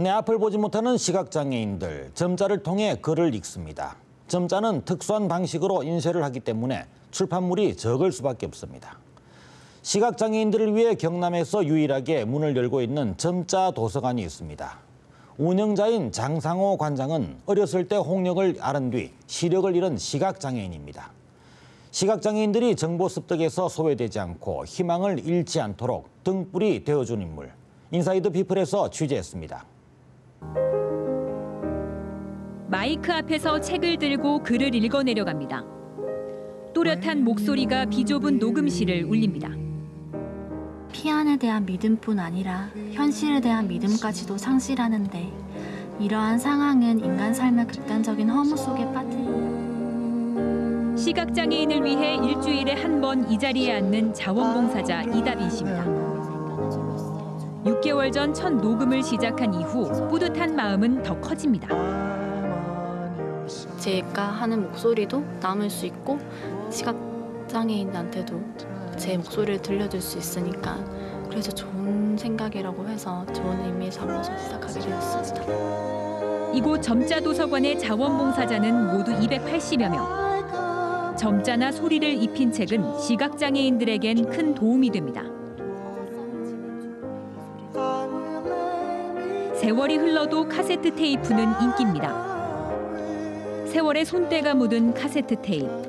내 앞을 보지 못하는 시각장애인들, 점자를 통해 글을 읽습니다. 점자는 특수한 방식으로 인쇄를 하기 때문에 출판물이 적을 수밖에 없습니다. 시각장애인들을 위해 경남에서 유일하게 문을 열고 있는 점자 도서관이 있습니다. 운영자인 장상호 관장은 어렸을 때 홍역을 앓은 뒤 시력을 잃은 시각장애인입니다. 시각장애인들이 정보 습득에서 소외되지 않고 희망을 잃지 않도록 등불이 되어준 인물. 인사이드 피플에서 취재했습니다. 마이크 앞에서 책을 들고 글을 읽어내려갑니다. 또렷한 목소리가 비좁은 녹음실을 울립니다. 피안에 대한 믿음뿐 아니라 현실에 대한 믿음까지도 상실하는데 이러한 상황은 인간 삶의 극단적인 허무 속에 빠뜨립니다. 시각장애인을 위해 일주일에 한 번 이 자리에 앉는 자원봉사자 이다빈 씨입니다. 6개월 전 첫 녹음을 시작한 이후 뿌듯한 마음은 더 커집니다. 제가 하는 목소리도 남을 수 있고 시각장애인한테도 제 목소리를 들려줄 수 있으니까 그래서 좋은 생각이라고 해서 좋은 의미에 삼아서 시작하게 되었습니다. 이곳 점자도서관의 자원봉사자는 모두 280여 명. 점자나 소리를 입힌 책은 시각장애인들에겐 큰 도움이 됩니다. 세월이 흘러도 카세트 테이프는 인기입니다. 세월의 손때가 묻은 카세트 테이프.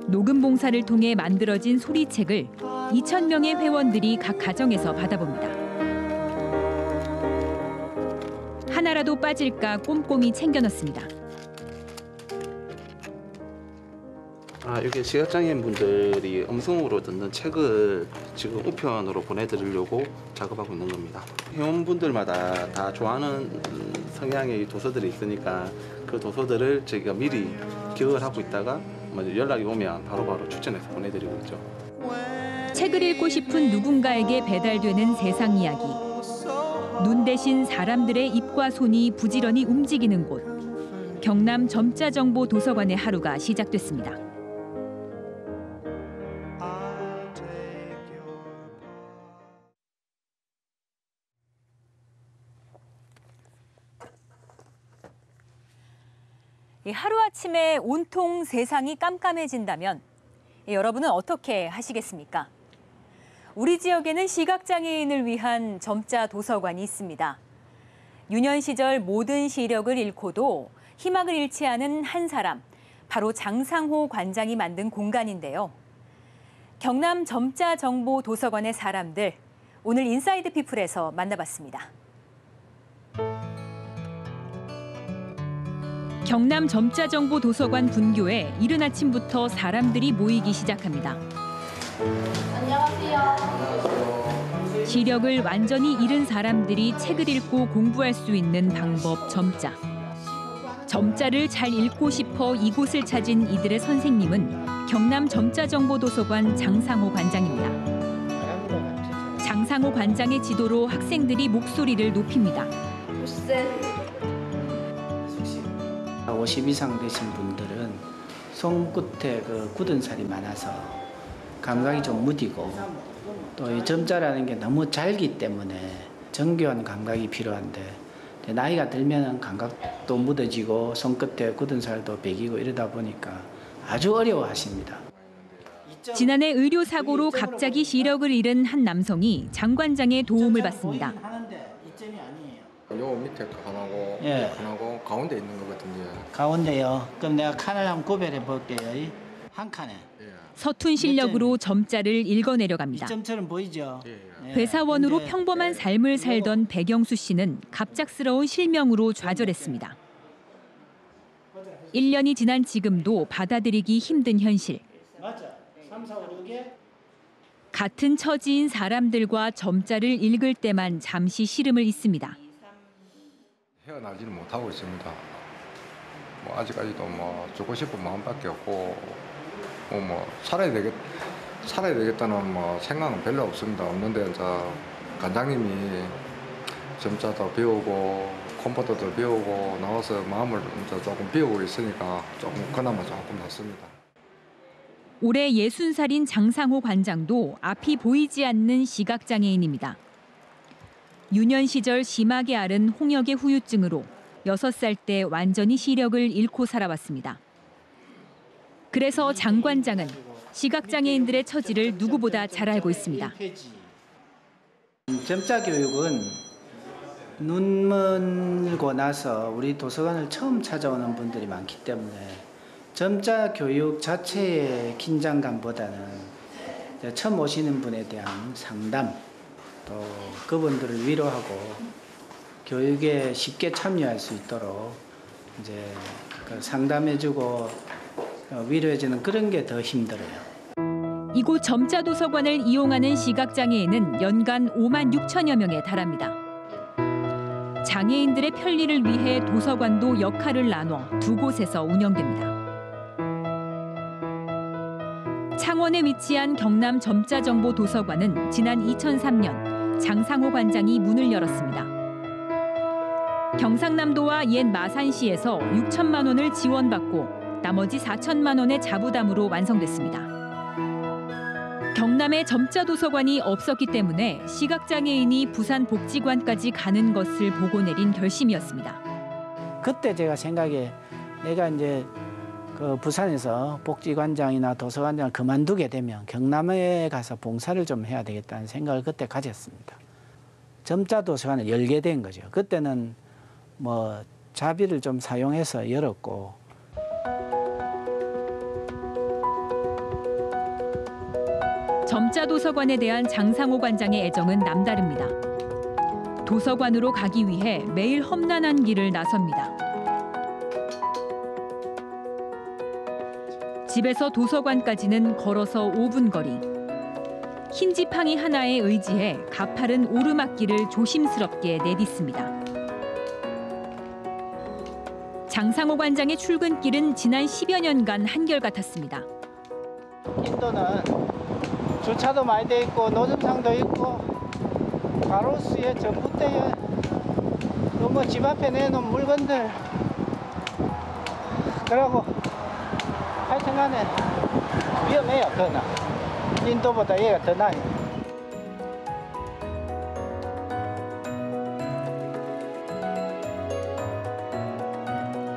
녹음 봉사를 통해 만들어진 소리책을 2,000명의 회원들이 각 가정에서 받아봅니다. 하나라도 빠질까 꼼꼼히 챙겨 넣습니다. 이게 시각장애인 분들이 음성으로 듣는 책을 지금 우편으로 보내드리려고 작업하고 있는 겁니다. 회원분들마다 다 좋아하는 성향의 도서들이 있으니까 그 도서들을 저희가 미리 기억을 하고 있다가 연락이 오면 바로바로 추천해서 보내드리고 있죠. 책을 읽고 싶은 누군가에게 배달되는 세상 이야기. 눈 대신 사람들의 입과 손이 부지런히 움직이는 곳. 경남 점자정보 도서관의 하루가 시작됐습니다. 하루아침에 온통 세상이 깜깜해진다면 여러분은 어떻게 하시겠습니까? 우리 지역에는 시각장애인을 위한 점자 도서관이 있습니다. 유년 시절 모든 시력을 잃고도 희망을 잃지 않은 한 사람, 바로 장상호 관장이 만든 공간인데요. 경남 점자정보 도서관의 사람들, 오늘 인사이드 피플에서 만나봤습니다. 경남 점자정보 도서관 분교에 이른 아침부터 사람들이 모이기 시작합니다. 안녕하세요. 시력을 완전히 잃은 사람들이 책을 읽고 공부할 수 있는 방법 점자. 점자를 잘 읽고 싶어 이곳을 찾은 이들의 선생님은 경남 점자정보 도서관 장상호 관장입니다. 장상호 관장의 지도로 학생들이 목소리를 높입니다. 50 이상 되신 분들은 손끝에 굳은 살이 많아서 감각이 좀 무디고 또 이 점자라는 게 너무 잘기 때문에 정교한 감각이 필요한데 나이가 들면 감각도 묻어지고 손끝에 굳은 살도 배기고 이러다 보니까 아주 어려워하십니다. 지난해 의료사고로 갑자기 시력을 잃은 한 남성이 장 관장의 도움을 받습니다. 요 밑에 하나고 하나고 가운데 있는 거거든요. 가운데요. 그럼 내가 칸을 한번 구별해 볼게요. 한 칸에. 서툰 실력으로 점자를 읽어내려갑니다. 점처럼 보이죠? 회사원으로 평범한 삶을 살던 백영수 씨는 갑작스러운 실명으로 좌절했습니다. 1년이 지난 지금도 받아들이기 힘든 현실. 같은 처지인 사람들과 점자를 읽을 때만 잠시 시름을 잊습니다. 헤어나지는 못하고 있습니다. 아직까지도 죽고 싶은 마음밖에 없고 살아야 되겠다는 생각은 별로 없습니다. 없는데 관장님이 점자도 배우고 컴퓨터도 배우고 나와서 마음을 조금 배우고 있으니까 그나마 조금 낫습니다. 올해 60살인 장상호 관장도 앞이 보이지 않는 시각장애인입니다. 유년 시절 심하게 앓은 홍역의 후유증으로 6살 때 완전히 시력을 잃고 살아왔습니다. 그래서 장 관장은 시각장애인들의 처지를 누구보다 잘 알고 있습니다. 점자 교육은 눈먼고 나서 우리 도서관을 처음 찾아오는 분들이 많기 때문에 점자 교육 자체의 긴장감보다는 처음 오시는 분에 대한 상담, 또 그분들을 위로하고 교육에 쉽게 참여할 수 있도록 이제 상담해주고 위로해주는 그런 게 더 힘들어요. 이곳 점자 도서관을 이용하는 시각장애인은 연간 5만 6천여 명에 달합니다. 장애인들의 편리를 위해 도서관도 역할을 나눠 두 곳에서 운영됩니다. 창원에 위치한 경남 점자정보도서관은 지난 2003년 장상호 관장이 문을 열었습니다. 경상남도와 옛 마산시에서 6천만 원을 지원받고 나머지 4천만 원의 자부담으로 완성됐습니다. 경남에 점자도서관이 없었기 때문에 시각장애인이 부산 복지관까지 가는 것을 보고 내린 결심이었습니다. 그때 제가 생각에 내가 이제 그 부산에서 복지관장이나 도서관장을 그만두게 되면 경남에 가서 봉사를 좀 해야 되겠다는 생각을 그때 가졌습니다. 점자 도서관을 열게 된 거죠. 그때는 뭐 자비를 좀 사용해서 열었고. 점자 도서관에 대한 장상호 관장의 애정은 남다릅니다. 도서관으로 가기 위해 매일 험난한 길을 나섭니다. 집에서 도서관까지는 걸어서 5분 거리. 흰 지팡이 하나에 의지해 가파른 오르막길을 조심스럽게 내딛습니다. 장상호 관장의 출근길은 지난 10여 년간 한결같았습니다. 인도는 주차도 많이 돼 있고 노점상도 있고 가로수에 전봇대에 또 뭐 집 앞에 내놓은 물건들 그러고 하여튼간에 위험해요. 더 나. 인도보다 얘가 더 나아요.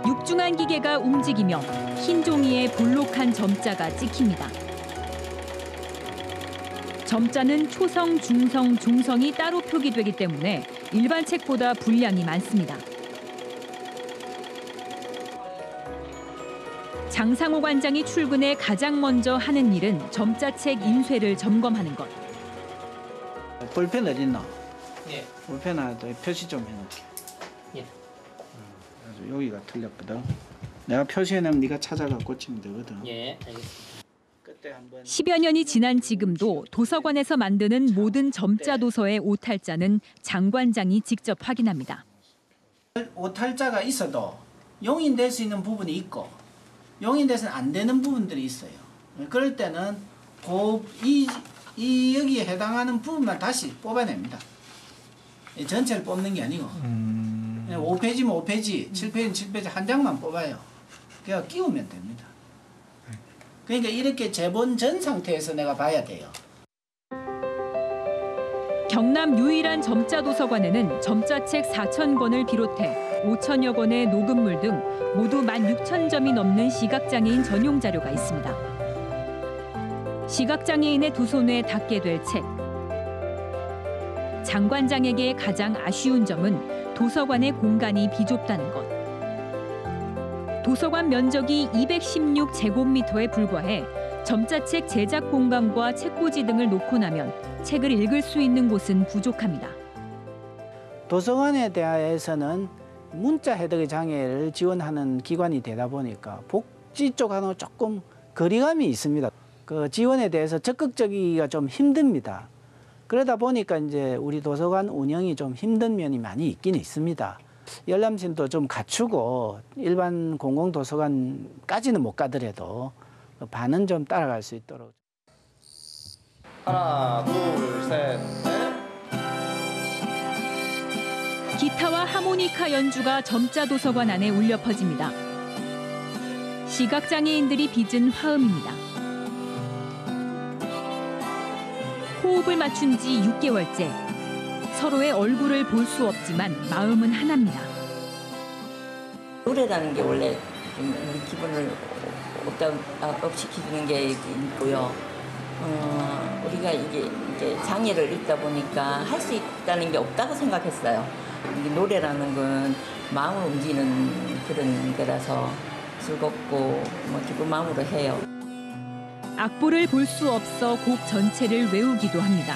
육중한 기계가 움직이며 흰 종이에 볼록한 점자가 찍힙니다. 점자는 초성, 중성, 종성이 따로 표기되기 때문에 일반 책보다 분량이 많습니다. 장상호 관장이 출근해 가장 먼저 하는 일은 점자책 인쇄를 점검하는 것. 볼펜 어디 있나? 예. 볼펜 하나 더 표시 좀 해놓을게. 예. 그래서 여기가 틀렸거든. 내가 표시해놓으면 네가 찾아가 고치면 되거든. 예, 알겠습니다. 그때 한번 10여 년이 지난 지금도 도서관에서 만드는 모든 점자 도서의 오탈자는 장 관장이 직접 확인합니다. 오탈자가 있어도 용인될 수 있는 부분이 있고 용인돼서는 안 되는 부분들이 있어요. 그럴 때는 이 여기에 해당하는 부분만 다시 뽑아냅니다. 전체를 뽑는 게 아니고 5페이지면 5페이지, 7페이지면 7페이지 한 장만 뽑아요. 그냥 끼우면 됩니다. 그러니까 이렇게 재본 전 상태에서 내가 봐야 돼요. 경남 유일한 점자 도서관에는 점자책 4,000권을 비롯해 5천여 권의 녹음물 등 모두 16,000점이 넘는 시각장애인 전용 자료가 있습니다. 시각장애인의 두 손에 닿게 될 책. 장 관장에게 가장 아쉬운 점은 도서관의 공간이 비좁다는 것. 도서관 면적이 216제곱미터에 불과해 점자책 제작 공간과 책꽂이 등을 놓고 나면 책을 읽을 수 있는 곳은 부족합니다. 도서관에 대해서는 문자 해독의 장애를 지원하는 기관이 되다 보니까 복지 쪽하고는 조금 거리감이 있습니다. 그 지원에 대해서 적극적이기가 좀 힘듭니다. 그러다 보니까 이제 우리 도서관 운영이 좀 힘든 면이 많이 있긴 있습니다. 열람심도 좀 갖추고 일반 공공도서관까지는 못 가더라도 반은 좀 따라갈 수 있도록. 하나, 둘, 셋, 넷. 기타와 하모니카 연주가 점자 도서관 안에 울려 퍼집니다. 시각장애인들이 빚은 화음입니다. 호흡을 맞춘 지 6개월째. 서로의 얼굴을 볼 수 없지만 마음은 하나입니다. 노래라는 게 원래 좀 우리 기분을 업시키는 게 있고요. 우리가 이게 장애를 입다 보니까 할 수 있다는 게 없다고 생각했어요. 이게 노래라는 건 마음을 움직이는 그런 거라서 즐겁고 기쁜 마음으로 해요. 악보를 볼 수 없어 곡 전체를 외우기도 합니다.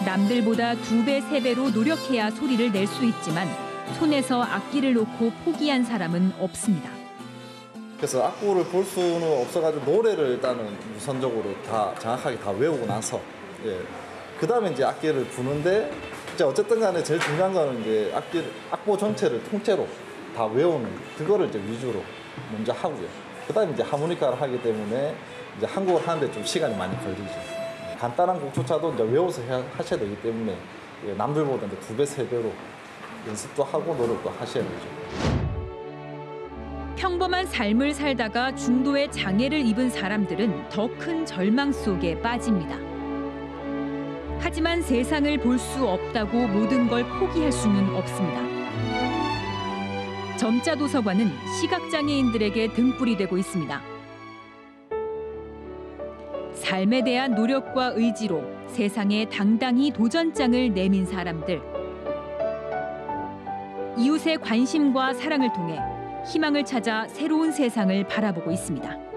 남들보다 2배, 3배로 노력해야 소리를 낼 수 있지만 손에서 악기를 놓고 포기한 사람은 없습니다. 그래서 악보를 볼 수는 없어가지고 노래를 일단은 우선적으로 다 정확하게 다 외우고 나서 그다음에 이제 악기를 부는데 이제 어쨌든 간에 제일 중요한 거는 이제 악보 전체를 통째로 다 외우는 그거를 이제 위주로 먼저 하고요. 그다음에 이제 하모니카를 하기 때문에 이제 한 곡을 하는데 좀 시간이 많이 걸리죠. 간단한 곡조차도 이제 외워서 하셔야 되기 때문에 남들보다 이제 2배, 3배로 연습도 하고 노력도 하셔야 되죠. 평범한 삶을 살다가 중도의 장애를 입은 사람들은 더 큰 절망 속에 빠집니다. 하지만 세상을 볼 수 없다고 모든 걸 포기할 수는 없습니다. 점자 도서관은 시각장애인들에게 등불이 되고 있습니다. 삶에 대한 노력과 의지로 세상에 당당히 도전장을 내민 사람들. 이웃의 관심과 사랑을 통해 희망을 찾아 새로운 세상을 바라보고 있습니다.